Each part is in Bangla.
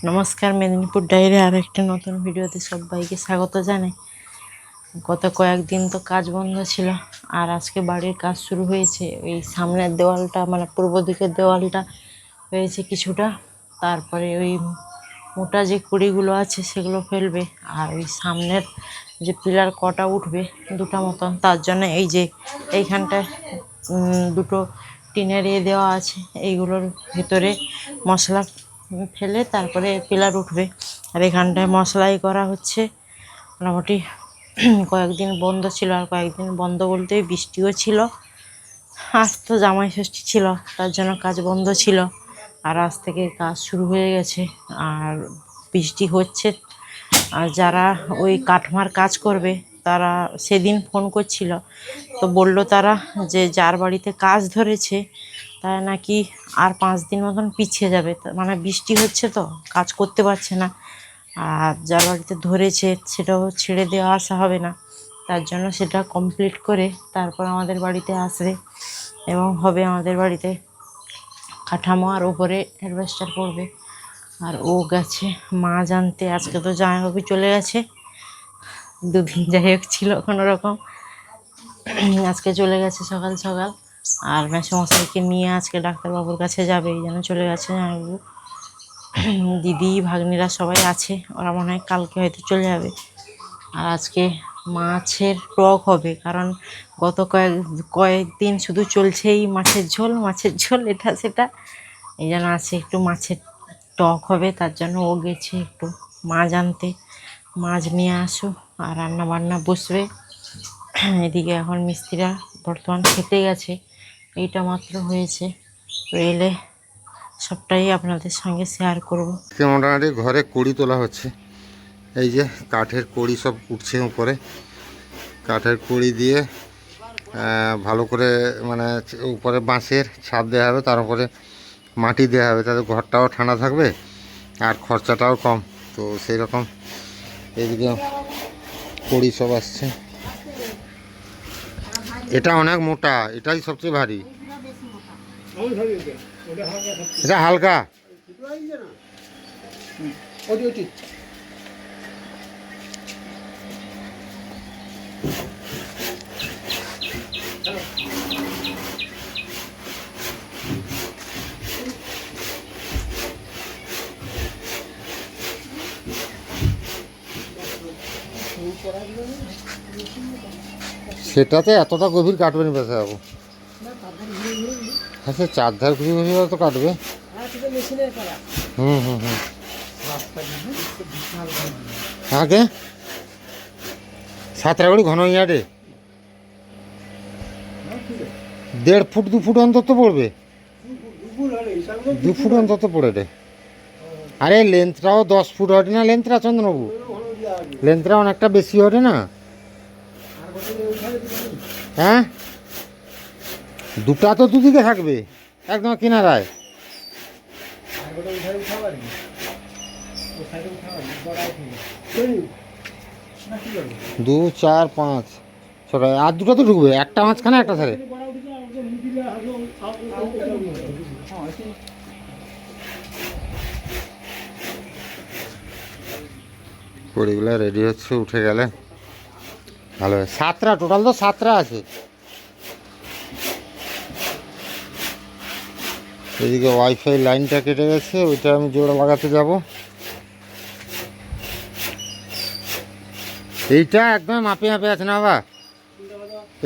নমস্কার, মেদিনীপুর ডায়েরি আর একটা নতুন ভিডিওতে সবাইকে স্বাগত জানাই। গত কয়েকদিন তো কাজ বন্ধ ছিল, আর আজকে বাড়ির কাজ শুরু হয়েছে। ওই সামনের দেওয়ালটা মানে পূর্ব দিকের দেওয়ালটা হয়েছে কিছুটা, তারপরে ওই মোটা যে কুড়িগুলো আছে সেগুলো ফেলবে, আর ওই সামনের যে পিলার কটা উঠবে দুটো মতন, তার জন্য এই যে এইখানটায় দুটো টিনের দেওয়া আছে, এইগুলোর ভেতরে মশলা ফেলে তারপরে পিলার উঠবে। আর এখানটায় মশলাই করা হচ্ছে। মোটামুটি কয়েকদিন বন্ধ ছিল, আর কয়েকদিন বন্ধ বলতে বৃষ্টিও ছিল। আজ তো জামাই ষষ্ঠী ছিল, তার জন্য কাজ বন্ধ ছিল, আর আজ থেকে কাজ শুরু হয়ে গেছে। আর বৃষ্টি হচ্ছে, আর যারা ওই কাঠমার কাজ করবে তারা সেদিন ফোন করছিল, তো বলল তারা যে যার বাড়িতে কাজ ধরেছে তারা নাকি আর 5 দিন মতন পিছিয়ে যাবে, মানে বৃষ্টি হচ্ছে তো কাজ করতে পারছে না। আর যার বাড়িতে ধরেছে সেটাও ছেড়ে দেওয়া আসা হবে না, তার জন্য সেটা কমপ্লিট করে তারপর আমাদের বাড়িতে আসবে এবং হবে আমাদের বাড়িতে কাঠামো, আর উপরে অ্যাডভেস্টার পড়বে। আর ও গেছে মাছ আনতে, আজকে তো জামাইবাবু চলে গেছে, দুদিন যাই হোক ছিল কোনো রকম, আজকে চলে গেছে সকাল সকাল। আর মেসোমশাইকে নিয়ে আজকে ডাক্তারবাবুর কাছে যাবে, এই জন্য চলে গেছে জামাইবাবু। দিদি ভাগ্নিরা সবাই আছে, ওরা মনে হয় কালকে হয়তো চলে যাবে। আর আজকে মাছের টক হবে, কারণ গত কয়েকদিন শুধু চলছেই মাছের ঝোল এটা সেটা, এই জন্য আছে একটু মাছের টক হবে। তার জন্য ও গেছে একটু মাছ আনতে, মাছ নিয়ে আসুক আর রান্না বান্না বসবে। এদিকে এখন মিস্ত্রিরা বর্তমান খেতে গেছে, এইটা মাত্র হয়েছে, তো এলে সবটাই আপনাদের সঙ্গে শেয়ার করব। মোটামুটি ঘরে কড়ি তোলা হচ্ছে, এই যে কাঠের কড়ি সব উঠছে উপরে। কাঠের কড়ি দিয়ে ভালো করে মানে উপরে বাঁশের ছাদ দেওয়া হবে, তার উপরে মাটি দেওয়া হবে, তাতে ঘরটাও ঠান্ডা থাকবে আর খরচাটাও কম। তো সেই রকম এইদিকে কড়ি সব আসছে। এটা অনেক মোটা, এটাই সবচেয়ে ভারী, এটা হালকা। সেটাতে এতটা গভীর কাটবে না বেশি যাবো। হ্যাঁ, সে চারধার ঘুরি ঘুরি তো কাটবে। হুম হুম হুম আগে 7 গুড়ি ঘন ইয়ার্ডে 1.5 ফুট 2 ফুট অন্তত পড়বে, 2 ফুট অন্তত পড়ে রে। আরে লেন্থটাও 10 ফুট হবে না, লেন্থটা চন্দ্রবাবু লেন্থটা অনেকটা বেশি হবে না। হ্যাঁ, দুটা তো দুদিকে থাকবে একদম কিনারায়। 2 4 5 ছটা, আর দুটো তো ঢুকবে, একটা মাঝখানে একটা থাকে। কড়িগুলো রেডি হচ্ছে, উঠে গেলে ভালো হয়। 7টা টোটাল, তো 7টা আছে। এদিকে ওয়াইফাই লাইনটা কেটে গেছে, ওইটা আমি জোড়া লাগাতে যাব। এইটা একদম মাপে মাপে আছে না বাবা,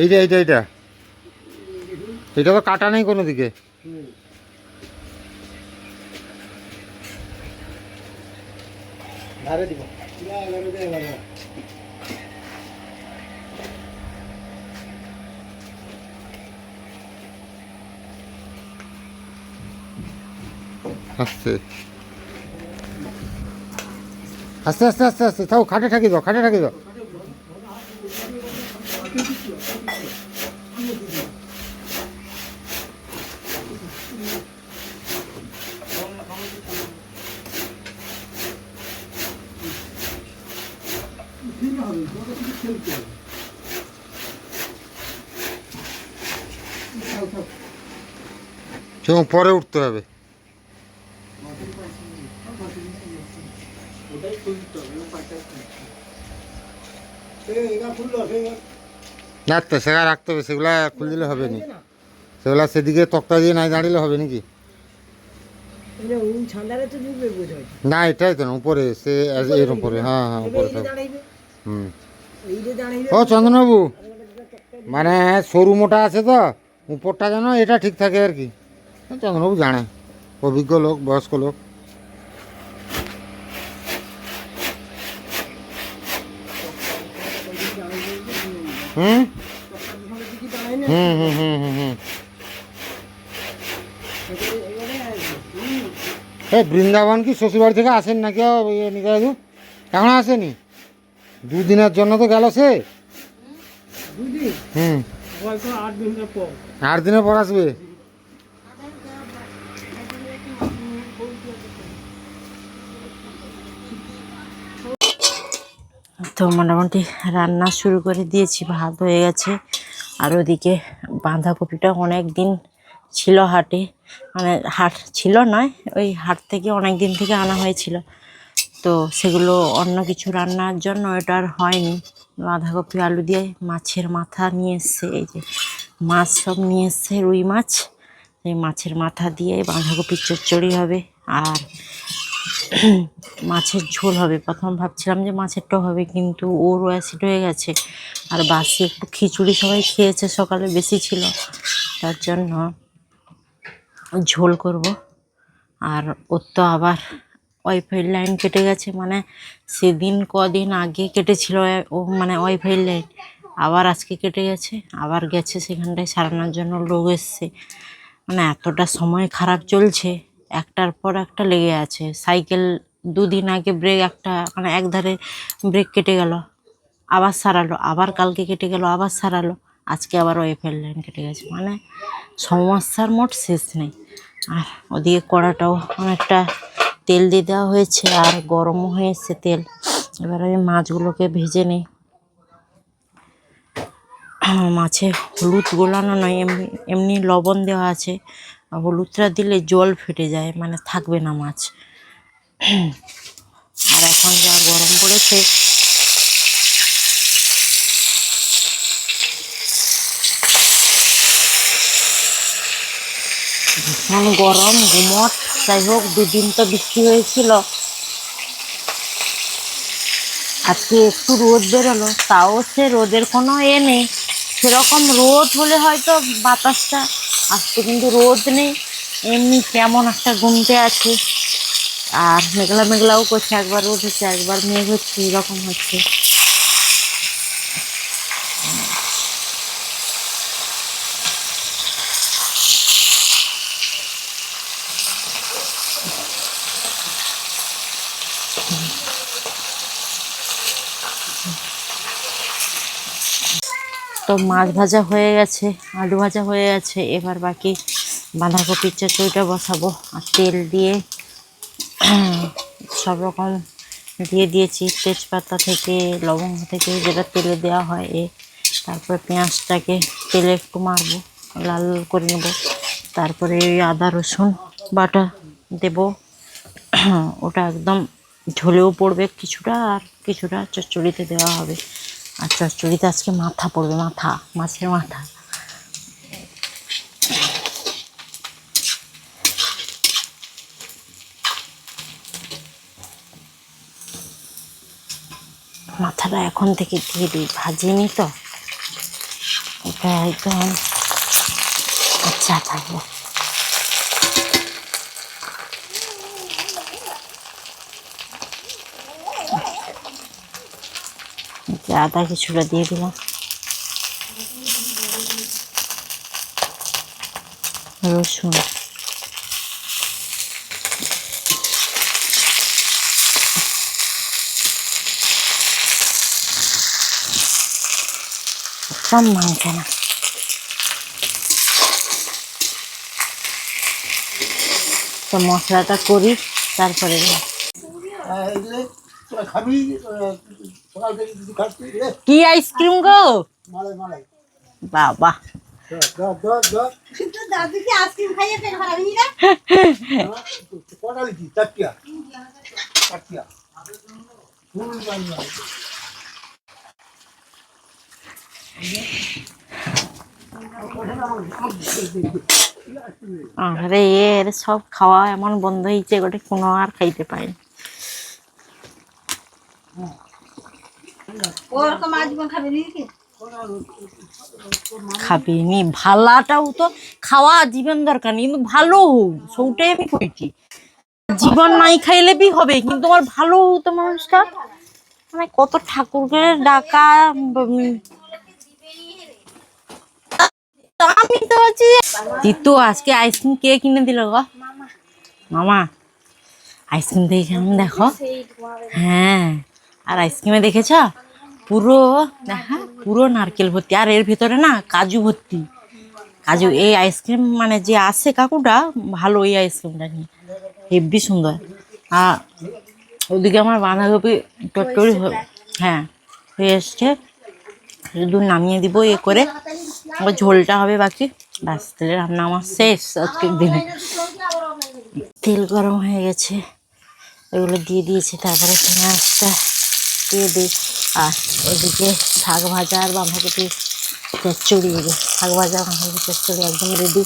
এইটা এইটা এইটা এটা তো কাটা নেই কোনো দিকে। আস্তে আস্তে আস্তে আস্তে আস্তে তাও খাটে ঠাকি দাও, খাটে ঠাকি দাও। পরে উঠতে হবে। না তো সেগা রাখতে হবে, সেগুলা খুলে দিলে হবে নি, সেগুলা সেদিকে তক্তা দিয়ে নাই দাঁড়িয়ে হবে নাকি? না এটাই তো না, উপরে সে এর উপরে, হ্যাঁ হ্যাঁ উপরে থাকবে। হুম। ও চন্দনবাবু, মানে সরু মোটা আছে তো, উপরটা যেন এটা ঠিক থাকে আর কি। চন্দনবাবু জানে, অভিজ্ঞ লোক, বয়স্ক লোক। হুম হুম হুম হুম হুম হুম। এই বৃন্দাবন কি শ্বশুরবাড়ি থেকে আসেন নাকি নিকাজু? এখনো আসেনি? দুদিনের জন্য তো গেল সে। হুম, 8 দিনের পর আসবে। তো মোটামুটি রান্না শুরু করে দিয়েছি, ভাত হয়ে গেছে। আর ওদিকে বাঁধাকপিটা অনেক দিন ছিল হাটে, মানে হাট ছিল নয়, ওই হাট থেকে অনেক দিন থেকে আনা হয়েছিল। তো সেগুলো অন্য কিছু রান্নার জন্য এটা আর হয়নি। বাঁধাকপি আলু দিয়ে মাছের মাথা নিয়ে এসছে, এই যে মাছ সব নিয়ে এসছে, রুই মাছ। এই মাছের মাথা দিয়ে বাঁধাকপির চচ্চড়ি হবে, আর মাছের ঝোল হবে। প্রথম ভাবছিলাম যে মাছেরটা হবে, কিন্তু ওরও অ্যাসিড হয়ে গেছে, আর বাসি একটু খিচুড়ি সবাই খেয়েছে সকালে, বেশি ছিল, তার জন্য ঝোল করব। আর ওর তো আবার ওয়াইফাই লাইন কেটে গেছে, মানে সেদিন কদিন আগে কেটেছিল ও, মানে ওয়াইফাই লাইন আবার আজকে কেটে গেছে, আবার গেছে সেখানটায় সারানোর জন্য লোক এসছে। মানে এতটা সময় খারাপ চলছে, একটার পর একটা লেগে আছে। সাইকেল 2 দিন আগে ব্রেক একটা, মানে একধারে ব্রেক কেটে গেল, আবার সারালো, আবার কালকে কেটে গেল, আবার সারালো, আজকে আবার ওয়াইফাই লাইন কেটে গেছে। মানে সমস্যার মোট শেষ নেই। আর ওদিকে কড়াটাও অনেকটা তেল দিয়ে দেওয়া হয়েছে, আর গরমও হয়ে এসছে তেল। এবার আমি মাছগুলোকে ভেজে নিই। মাছে হলুদ গোলানো নয়, এমনি এমনি লবণ দেওয়া আছে। আর হলুদটা দিলে জল ফেটে যায়, মানে থাকবে না মাছ। আর এখন যা গরম পড়েছে, ভীষণ গরম গুমট। যাই হোক, 2 দিন তো বৃষ্টি হয়েছিল, আজকে একটু রোদ বেরোলো, তাও সে রোদের কোনো নেই। সেরকম রোদ হলে হয়তো বাতাসটা আসতো, কিন্তু রোদ নেই, এমনি কেমন একটা গুমটে আছে। আর মেঘলা মেঘলাও করছে, একবার রোদ হচ্ছে একবার মেঘ হচ্ছে, এরকম হচ্ছে। তো মাছ ভাজা হয়ে গেছে, আলু ভাজা হয়ে গেছে, এবার বাকি বাঁধাকপির চচ্চড়িটা বসাবো। আর তেল দিয়ে সব রকম দিয়ে দিয়েছি, তেজপাতা থেকে লবঙ্গ থেকে, যেটা তেলে দেওয়া হয় তারপরে পেঁয়াজটাকে তেলে একটু মারবো, লাল করে নেব। তারপরে ওই আদা রসুন বাটা দেব, ওটা একদম ঝোলেও পড়বে কিছুটা, আর কিছুটা চচ্চড়িতে দেওয়া হবে। আর চচ্চড়িতে আজকে মাথা পড়বে, মাথা, মাছের মাথা। মাথাটা এখন থেকে দিয়ে দিই, ভাজিনি তো, এটা একদম আচ্ছা থাকবে। আদা কিছুটা দিয়ে দিলাম, রসুন, সব মাংসে না। তো মশলাটা করি, তারপরে কি আইসক্রিম গো বাবা, দাদুকে আইসক্রিম খাইয়ে পেট ভরাবি না? আরে এর সব খাওয়া এমন বন্ধ হয়েছে, গোটে কোনো আর খাইতে পাইনি। খাবিনি ভালাটাও তো খাওয়া জীবন দরকার নেই, কিন্তু ভালো হোক সৌটাই আমি কইছি। জীবন নাই খাইলে বি হবে, কিন্তু আমার ভালো হতো মানুষটা। মানে কত ঠাকুরকে ডাকা, আমি তো আছি। তিতু আজকে আইসক্রিম কে কিনে দিল গো? মামা আইসক্রিম দেখে কেমন দেখো। হ্যাঁ, আর আইসক্রিমে দেখেছ পুরো দেখা, পুরো নারকেল ভর্তি, আর এর ভিতরে না কাজু ভর্তি। কাজু এই আইসক্রিম মানে যে আছে কাকুটা, ভালো এই আইসক্রিমটা নিয়ে হেব্বি সুন্দর। আর ওদিকে আমার বাঁধাকপি চটচড়ি হ্যাঁ হয়ে এসছে, শুধু নামিয়ে দিব এ করে, আবার ঝোলটা হবে বাকি। ব্যাস, তাহলে রান্না আমার শেষ আজকের দিনে। তেল গরম হয়ে গেছে, এগুলো দিয়ে দিয়েছি, তারপরে পেঁয়াজটা দিয়ে দিই। আর ওদিকে শাক ভাজা আর বাঁধাকপি চচ্চড়ি, শাক ভাজা বাঁধাকপি চচ্চড়ি একদম রেডি।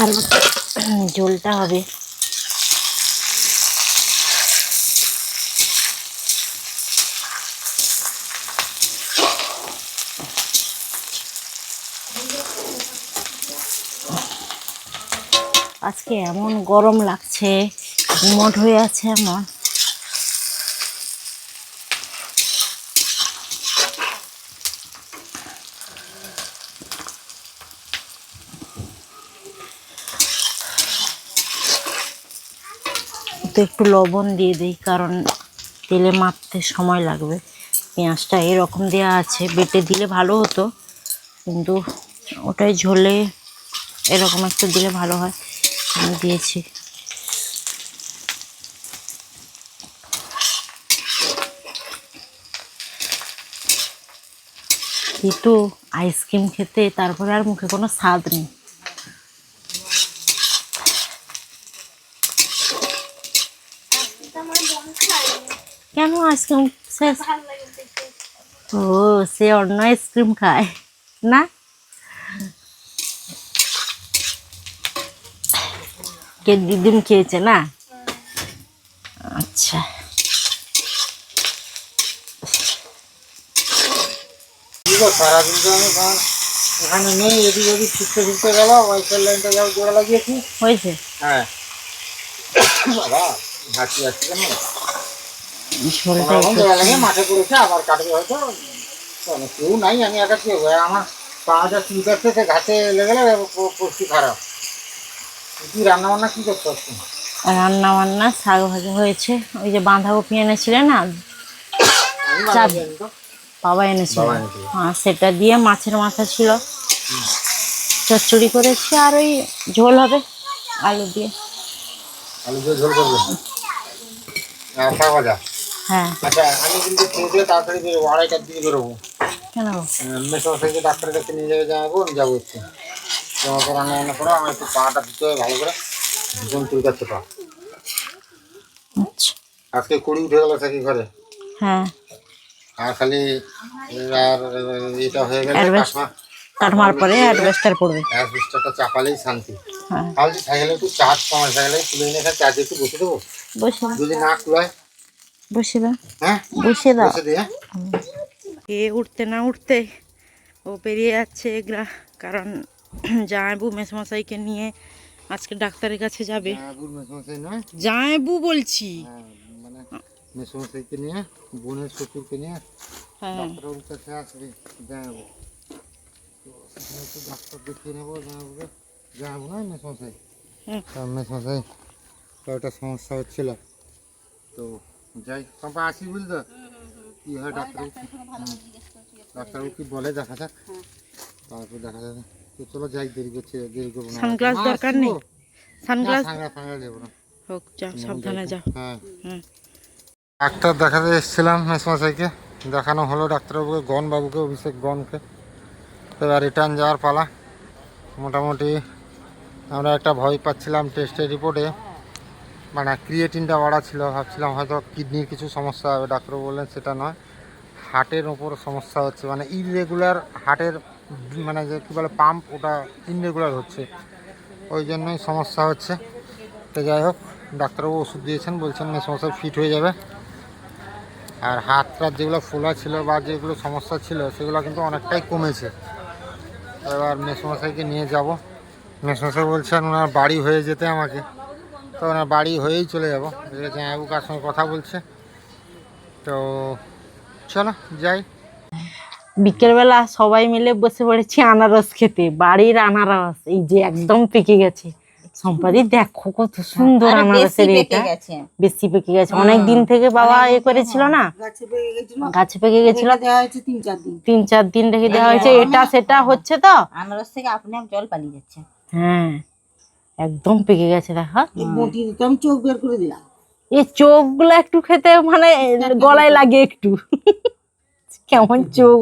আর ঝোলটা হবে। আজকে এমন গরম লাগছে, গুমট হয়ে আছে আমার। তো একটু লবণ দিয়ে দিই, কারণ তেলে মাখতে সময় লাগবে। পেঁয়াজটা এরকম দেওয়া আছে, বেটে দিলে ভালো হতো, কিন্তু ওটাই ঝোলে এরকম একটু দিলে ভালো হয়, আমি দিয়েছি। কিন্তু আইসক্রিম খেতে তারপরে আর মুখে কোনো স্বাদ নেই। কেন আইসক্রিম শেষ? ও, সে অন্য আইসক্রিম খায় না। কে দিদিম খেয়েছে না? আচ্ছা, সারাদিন তো আমি এখানে নেই, এদিক ওদিক ছুটতে ছুটতে গেল, ওয়াইফাই লাইনটা যাও জোড়া লাগিয়েছি। হয়েছে। হ্যাঁ বাবা, হাঁচি আসছে কেন? ঝোলটা জোড়া লাগিয়ে মাঠে করেছে, আবার কাটবে হয়তো। কেউ নাই, আমি একা কি হবে? আমার পাটা চুল আসছে, সে ঘাসে লেগে গেলে পরিস্থিতি খারাপ। কি রান্না বান্না কি করতে হচ্ছে? রান্না বান্না শাক ভাজা হয়েছে, ওই যে বাঁধাকপি এনেছিলেন না, বাবা এনেছিল, হ্যাঁ সেটা দিয়ে মাছের মাথা ছিল, চচ্চড়ি করেছি, আর ওই ঝোল হবে আলু দিয়ে। আলু দিয়ে ঝোল করবে আর শাক ভাজা? হ্যাঁ। আচ্ছা, আমি কিন্তু খেয়ে তাড়াতাড়ি বেরোবো, 2:30টার দিকে বেরোবো। কেন? মেসমশাইকে ডাক্তারের কাছে নিয়ে যাবে, যাবো, আমি যাবো একটু। তোমাকে রান্না বান্না করো, আমার একটু পাটা দিতে হবে ভালো করে, ভীষণ চুলকাচ্ছে পা। আচ্ছা। আজকে কুড়ি উঠে গেল থাকি ঘরে। হ্যাঁ। আর খালি আর এটা হয়ে গেলে কাটমার পরে অ্যাডভেস্টার পড়বে, অ্যাডভেস্টারটা চাপালেই শান্তি। হ্যাঁ। তাহলে সাইকেলে একটু চার্জ কমায়, সাইকেলে তুলে এনে এখানে চার্জে একটু বসে দেবো। বসে যদি না কুলায়, বসে দাও, হ্যাঁ বসে দাও। বসে দিয়ে এ উঠতে না উঠতে ও পেরিয়ে যাচ্ছে এগুলা, কারণ জামাইবু মেসমশাইকে নিয়ে আজকে ডাক্তারের কাছে যাবে। মেসমশাই নয়, জামাইবু বলছি, মানে মেসমশাইকে নিয়ে, বোনের শ্বশুরকে নিয়ে ডাক্তারবাবুর কাছে আসবে জানাবো। তো সেখানে একটু ডাক্তার দেখিয়ে নেবো, জানাবো না মেসমশাই। মেসমশাই কয়েকটা সমস্যা হচ্ছিল, তো যাই পাপা আসি বুঝতো কি হয়, ডাক্তারবাবু কি বলে দেখা যাক, তারপর দেখা যাবে। তো চলো যাই, দেরি করছে, দেরি করবো না। সানগ্লাস দরকার নেই, সানগ্লাস নেবো না, হোক, যাও সাবধানে যাও। হ্যাঁ। ডাক্তার দেখাতে এসেছিলাম মেসমশাইকে, দেখানো হলো ডাক্তারবাবুকে, গণবাবুকে, অভিষেক গণকে। এবার রিটার্ন যাওয়ার পালা। মোটামুটি আমরা একটা ভয় পাচ্ছিলাম টেস্টের রিপোর্টে মানে ক্রিয়েটিনটা বাড়া ছিল, ভাবছিলাম হয়তো কিডনির কিছু সমস্যা হবে, ডাক্তার বললেন সেটা নয়, হার্টের ওপর সমস্যা হচ্ছে, মানে ইররেগুলার হার্টের মানে যে কী বলে পাম্প, ওটা ইনরেগুলার হচ্ছে, ওই জন্যই সমস্যা হচ্ছে। তো যাই হোক, ডাক্তারবাবু ওষুধ দিয়েছেন, বলছেন মেসমশাই ফিট হয়ে যাবে। আর হাতটার যেগুলো ফোলা ছিল বা যেগুলো সমস্যা ছিল সেগুলো কিন্তু অনেকটাই কমেছে। এবার মেসমশাইকে নিয়ে যাব, মেসমশাই বলছেন ওনার বাড়ি হয়ে যেতে আমাকে, তো ওনার বাড়ি হয়েই চলে যাবো। জামাইবাবু কার সঙ্গে কথা বলছে, তো চলো যাই। বিকেলবেলা সবাই মিলে বসে পড়েছি আনারস খেতে, বাড়ির আনারস এই যে একদম পেকে গেছে। সম্পাদি দেখো কত সুন্দর আনারসের এটা, বেশি পেকে গেছে। অনেক দিন থেকে বাবা এ করেছিল না, গাছে পেকে গেছিল, 3-4 দিন রেখে দেওয়া হয়েছে। এটা সেটা হচ্ছে তো আনারস থেকে আপনি জল পালিয়ে যাচ্ছে। হ্যাঁ একদম পেকে গেছে দেখো। আমি চোখ বের করে দিলাম, এই চোখগুলো একটু খেতে মানে গলায় লাগে একটু কেমন চোখ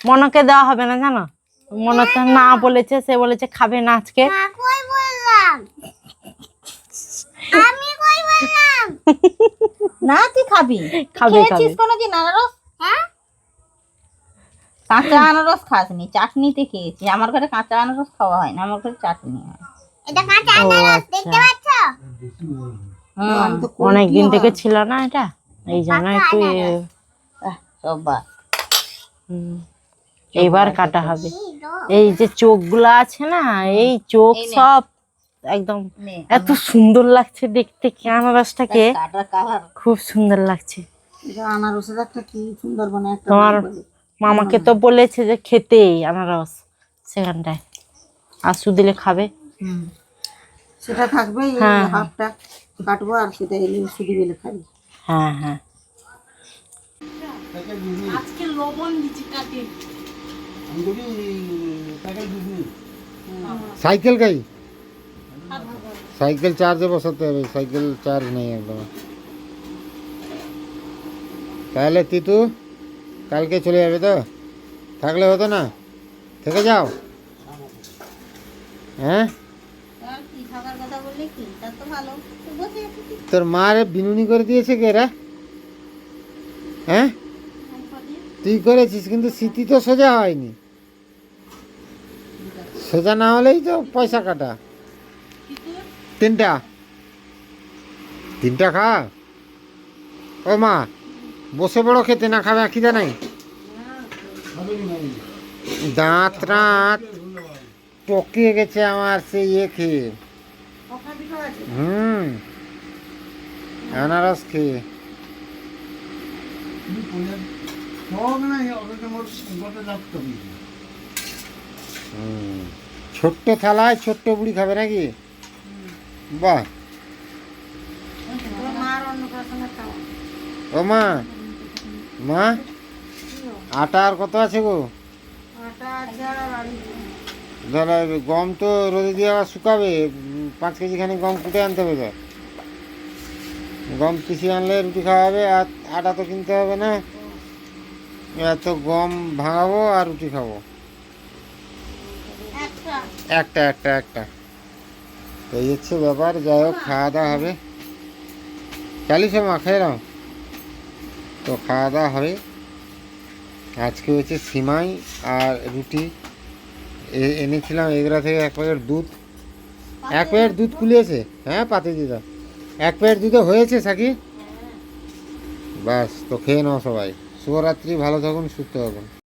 মনকে দেওয়া হবে না জানো, মনকে না বলেছে, সে বলেছে খাবে না আজকে। না তুই খাবি, খেয়েছিস কোনোদিন আনারস? কাঁচা আনারস খাসনি, চাটনিতে খেয়েছি। আমার ঘরে কাঁচা আনারস খাওয়া হয় না, আমার ঘরে চাটনি হয়। অনেক দিন থেকে ছিল না এটা, এই জন্য একটু সব বাস এইবার কাটা হবে। এই যে চোখগুলো আছে না, এই চোখ সব একদম এত সুন্দর লাগছে দেখতে, আনারসটাকে খুব সুন্দর লাগছে। আনারসের একটা কি সুন্দর মানে একটা তোমার মামাকে তো বলেছে যে খেতে আনারস সেখানটায়, আশু দিলে খাবে। সেটা থাকবে, হ্যাঁ হাফটা কাটবো আর সেটা এলে শুধু বেলে খাবি। হ্যাঁ হ্যাঁ আজকে লবণ দিচ্ছি কাটে। সাইকেল গাই, সাইকেল চার্জে বসাতে হবে, সাইকেল চার্জ নেই একদম। তাহলে তিতু কালকে চলে যাবে তো, থাকলে হতো না, থেকে যাও। হ্যাঁ তোর মার বিনুনি করে দিয়েছে কে রে? হ্যাঁ তুই করেছিস, কিন্তু স্মৃতি তো সোজা হয়নি, সোজা না হলেই তো পয়সা কাটা। তিনটা খা। ও মা বসে বড় খেতে, না খাবে খিদে নাই? দাঁত রাত পকে গেছে আমার সেই ইয়ে খেয়ে, আনারস খেয়ে। ছোট্ট থালায় ছোট্ট বুড়ি খাবে নাকি? বাহ। ও মা, মা আটা আর কত আছে গো? দাদা গম তো রোদে দিয়ে আবার শুকাবে, 5 কেজি খানি গম কুটে আনতে হবে। গম পিছিয়ে আনলে রুটি খাওয়া হবে, আর আটা তো কিনতে হবে না। এত গম ভাঙাবো আর রুটি খাবো, একটা একটা একটা। এই হচ্ছে ব্যাপার। যাই হোক, খাওয়া দাওয়া হবে। চালিস মা খেয়ে নাও তো, খাওয়া দাওয়া হবে। আজকে হচ্ছে সিমাই আর রুটি এনেছিলাম এগুলা থেকে। 1 প্যাকেট দুধ, 1 প্যাকেট দুধ কুলিয়েছে। হ্যাঁ পাতে দিদা 1 প্যাকেট দুধে হয়েছে সাকি। বাস তো খেয়ে নাও সবাই। শুভরাত্রি, ভালো থাকুন, সুস্থ থাকুন।